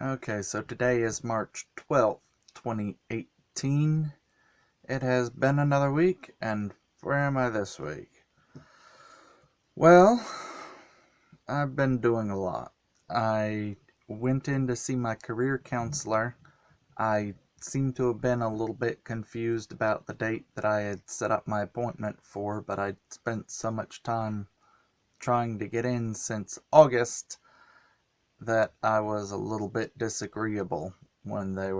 Okay, so today is March 12th, 2018. It has been another week, and where am I this week? Well, I've been doing a lot. I went in to see my career counselor. I seem to have been a little bit confused about the date that I had set up my appointment for, but I'd spent so much time trying to get in since August that I was a little bit disagreeable when there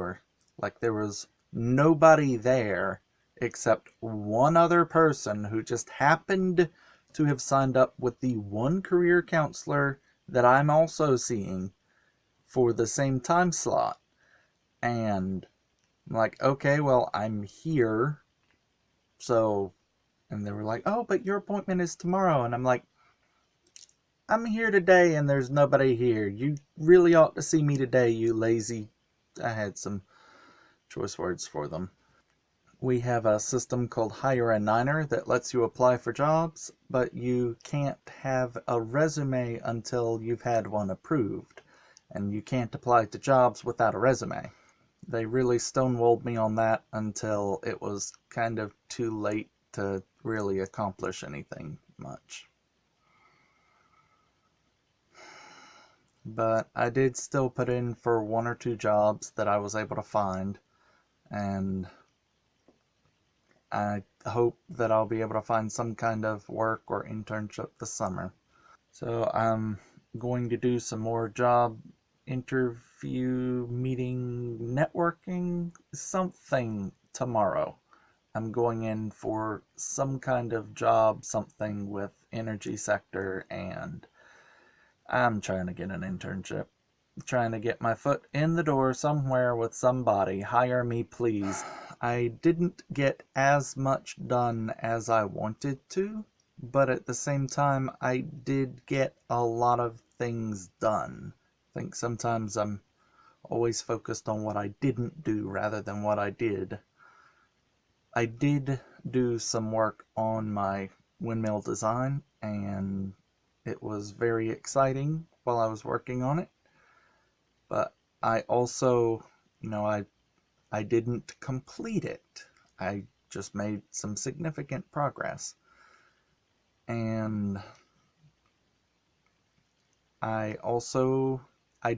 was nobody there except one other person who just happened to have signed up with the one career counselor that I'm also seeing for the same time slot. And I'm like, okay, well, I'm here. So, and they were like, oh, but your appointment is tomorrow. And I'm like, I'm here today and there's nobody here. You really ought to see me today, you lazy. I had some choice words for them. We have a system called Hire a Niner that lets you apply for jobs, but you can't have a resume until you've had one approved. And you can't apply to jobs without a resume. They really stonewalled me on that until it was kind of too late to really accomplish anything much. But I did still put in for one or two jobs that I was able to find, and I hope that I'll be able to find some kind of work or internship this summer. So I'm going to do some more job interview, meeting, networking, something tomorrow. I'm going in for some kind of job, something with energy sector, and I'm trying to get an internship. Trying to get my foot in the door somewhere with somebody. Hire me, please. I didn't get as much done as I wanted to, but at the same time, I did get a lot of things done. I think sometimes I'm always focused on what I didn't do rather than what I did. I did do some work on my windmill design, and it was very exciting while I was working on it. But I also, you know, I didn't complete it. I just made some significant progress. And I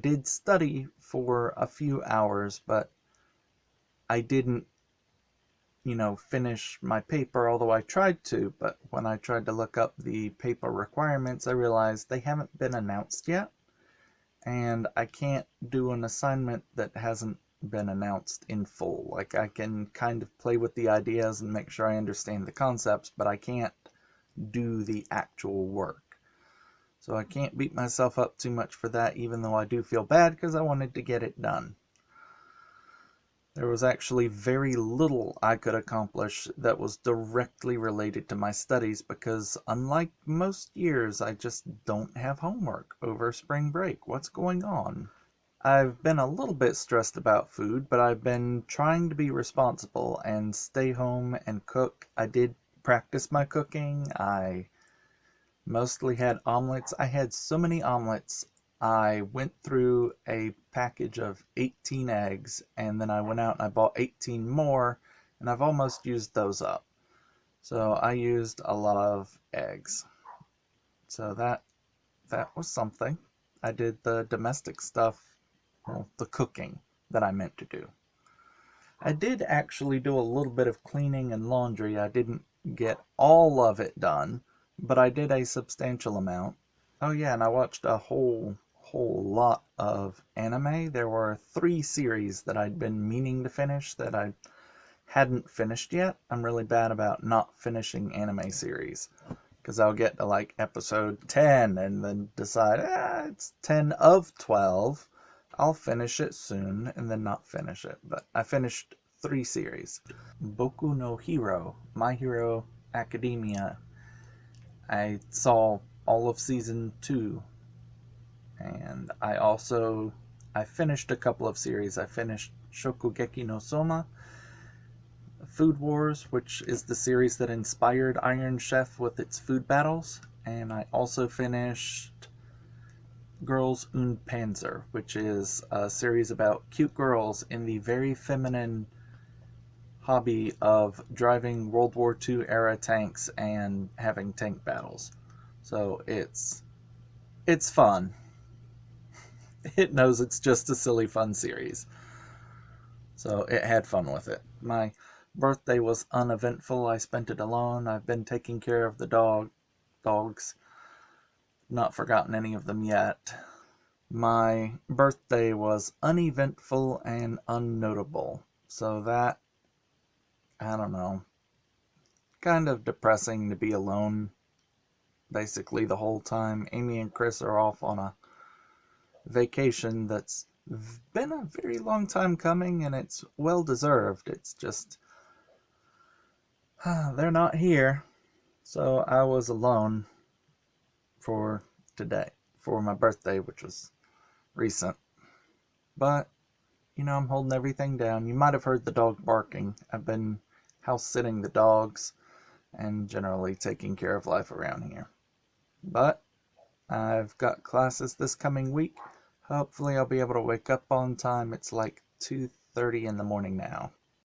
did study for a few hours, but I didn't, finish my paper, although I tried to. But when I tried to look up the paper requirements, I realized they haven't been announced yet. And I can't do an assignment that hasn't been announced in full. Like, I can kind of play with the ideas and make sure I understand the concepts, but I can't do the actual work. So I can't beat myself up too much for that, even though I do feel bad because I wanted to get it done. There was actually very little I could accomplish that was directly related to my studies because, unlike most years, I just don't have homework over spring break. What's going on? I've been a little bit stressed about food, but I've been trying to be responsible and stay home and cook. I did practice my cooking. I mostly had omelets. I had so many omelets. I went through a package of 18 eggs, and then I went out and I bought 18 more, and I've almost used those up. So I used a lot of eggs. So that was something. I did the domestic stuff, well, the cooking that I meant to do. I did actually do a little bit of cleaning and laundry. I didn't get all of it done, but I did a substantial amount. Oh yeah, and I watched a whole lot of anime. There were 3 series that I'd been meaning to finish that I hadn't finished yet. I'm really bad about not finishing anime series because I'll get to like episode 10 and then decide, it's 10 of 12. I'll finish it soon and then not finish it. But I finished 3 series. Boku no Hero, My Hero Academia. I saw all of season 2, and I finished a couple of series. I finished Shokugeki no Soma, Food Wars, which is the series that inspired Iron Chef with its food battles, and I also finished Girls und Panzer, which is a series about cute girls in the very feminine hobby of driving World War II era tanks and having tank battles. So it's fun. It knows it's just a silly fun series. So it had fun with it. My birthday was uneventful. I spent it alone. I've been taking care of the dogs. Not forgotten any of them yet. My birthday was uneventful and unnotable. So that, I don't know, kind of depressing to be alone basically the whole time. Amy and Chris are off on a vacation that's been a very long time coming, and it's well deserved. It's just, they're not here. So I was alone for today, for my birthday, which was recent. But, I'm holding everything down. You might have heard the dog barking. I've been house sitting the dogs and generally taking care of life around here. But I've got classes this coming week. Hopefully I'll be able to wake up on time. It's like 2:30 in the morning now.